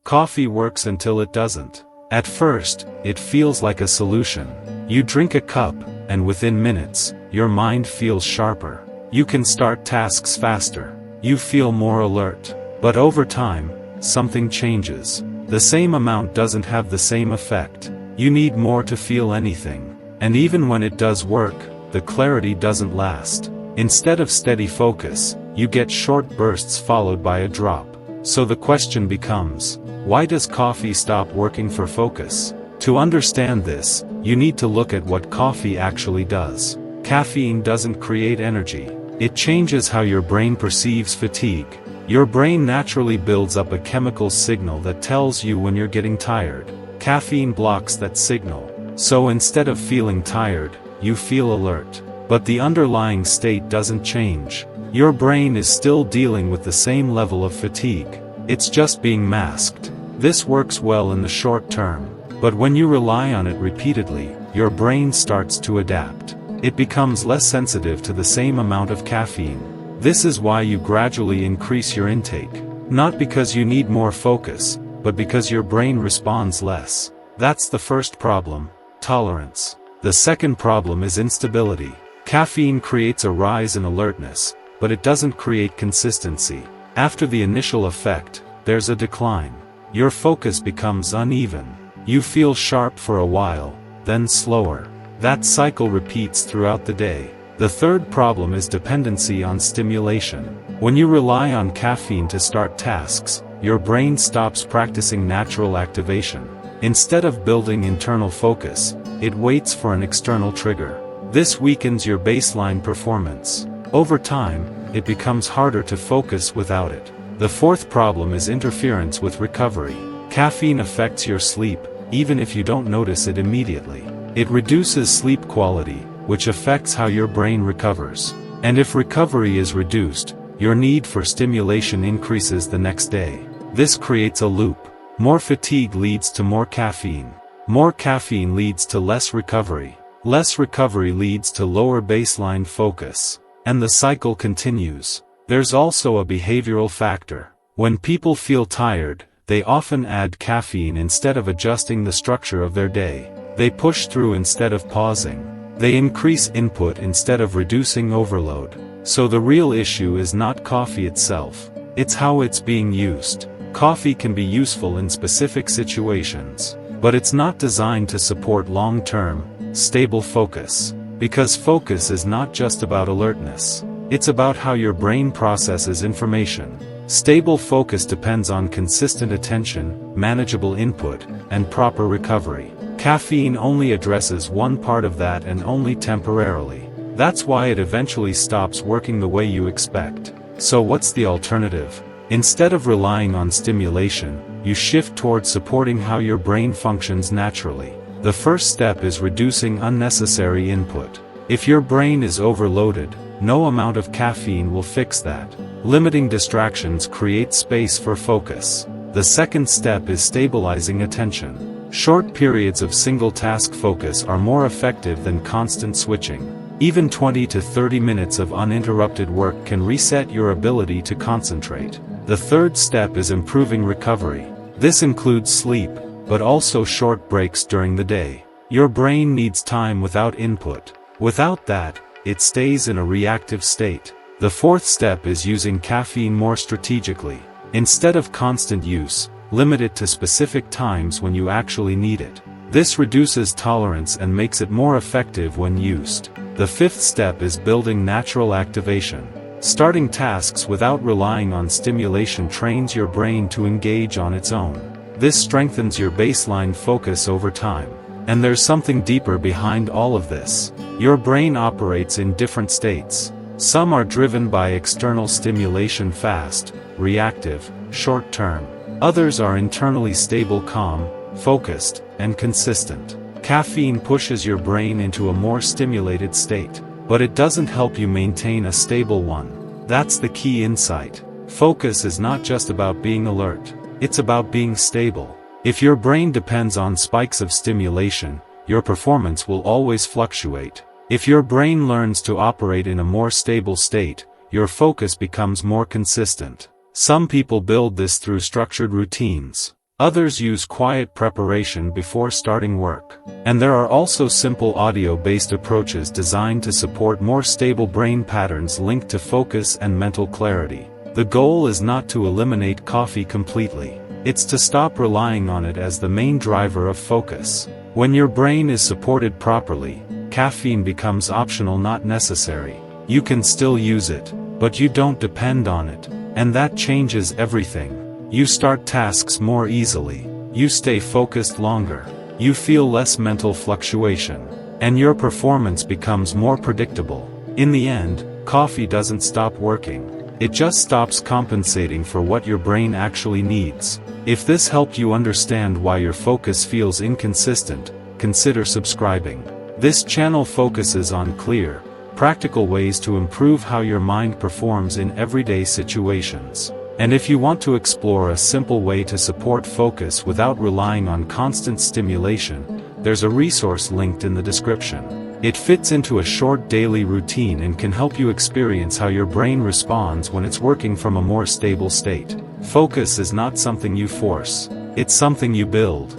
Coffee works until it doesn't. At first, it feels like a solution. You drink a cup, and within minutes, your mind feels sharper. You can start tasks faster. You feel more alert. But over time, something changes. The same amount doesn't have the same effect. You need more to feel anything. And even when it does work, the clarity doesn't last. Instead of steady focus, you get short bursts followed by a drop. So the question becomes, why does coffee stop working for focus? To understand this, you need to look at what coffee actually does. Caffeine doesn't create energy. It changes how your brain perceives fatigue. Your brain naturally builds up a chemical signal that tells you when you're getting tired. Caffeine blocks that signal. So instead of feeling tired, you feel alert. But the underlying state doesn't change. Your brain is still dealing with the same level of fatigue. It's just being masked. This works well in the short term. But when you rely on it repeatedly, your brain starts to adapt. It becomes less sensitive to the same amount of caffeine. This is why you gradually increase your intake. Not because you need more focus, but because your brain responds less. That's the first problem, tolerance. The second problem is instability. Caffeine creates a rise in alertness, but it doesn't create consistency. After the initial effect, there's a decline. Your focus becomes uneven. You feel sharp for a while, then slower. That cycle repeats throughout the day. The third problem is dependency on stimulation. When you rely on caffeine to start tasks, your brain stops practicing natural activation. Instead of building internal focus, it waits for an external trigger. This weakens your baseline performance. Over time, it becomes harder to focus without it. The fourth problem is interference with recovery. Caffeine affects your sleep, even if you don't notice it immediately. It reduces sleep quality, which affects how your brain recovers. And if recovery is reduced, your need for stimulation increases the next day. This creates a loop. More fatigue leads to more caffeine. More caffeine leads to less recovery. Less recovery leads to lower baseline focus. And the cycle continues. There's also a behavioral factor. When people feel tired, they often add caffeine instead of adjusting the structure of their day. They push through instead of pausing. They increase input instead of reducing overload. So the real issue is not coffee itself. It's how it's being used. Coffee can be useful in specific situations, but it's not designed to support long-term, stable focus. Because focus is not just about alertness. It's about how your brain processes information. Stable focus depends on consistent attention, manageable input, and proper recovery. Caffeine only addresses one part of that, and only temporarily. That's why it eventually stops working the way you expect. So what's the alternative? Instead of relying on stimulation, you shift towards supporting how your brain functions naturally. The first step is reducing unnecessary input. If your brain is overloaded, no amount of caffeine will fix that. Limiting distractions creates space for focus. The second step is stabilizing attention. Short periods of single-task focus are more effective than constant switching. Even 20 to 30 minutes of uninterrupted work can reset your ability to concentrate. The third step is improving recovery. This includes sleep, but also short breaks during the day. Your brain needs time without input. Without that, it stays in a reactive state. The fourth step is using caffeine more strategically. Instead of constant use, limit it to specific times when you actually need it. This reduces tolerance and makes it more effective when used. The fifth step is building natural activation. Starting tasks without relying on stimulation trains your brain to engage on its own. This strengthens your baseline focus over time. And there's something deeper behind all of this. Your brain operates in different states. Some are driven by external stimulation, fast, reactive, short-term. Others are internally stable, calm, focused, and consistent. Caffeine pushes your brain into a more stimulated state, but it doesn't help you maintain a stable one. That's the key insight. Focus is not just about being alert. It's about being stable. If your brain depends on spikes of stimulation, your performance will always fluctuate. If your brain learns to operate in a more stable state, your focus becomes more consistent. Some people build this through structured routines. Others use quiet preparation before starting work. And there are also simple audio-based approaches designed to support more stable brain patterns linked to focus and mental clarity. The goal is not to eliminate coffee completely. It's to stop relying on it as the main driver of focus. When your brain is supported properly, caffeine becomes optional, not necessary. You can still use it, but you don't depend on it. And that changes everything. You start tasks more easily. You stay focused longer. You feel less mental fluctuation. And your performance becomes more predictable. In the end, coffee doesn't stop working. It just stops compensating for what your brain actually needs. If this helped you understand why your focus feels inconsistent, consider subscribing. This channel focuses on clear, practical ways to improve how your mind performs in everyday situations. And if you want to explore a simple way to support focus without relying on constant stimulation, there's a resource linked in the description. It fits into a short daily routine and can help you experience how your brain responds when it's working from a more stable state. Focus is not something you force. It's something you build.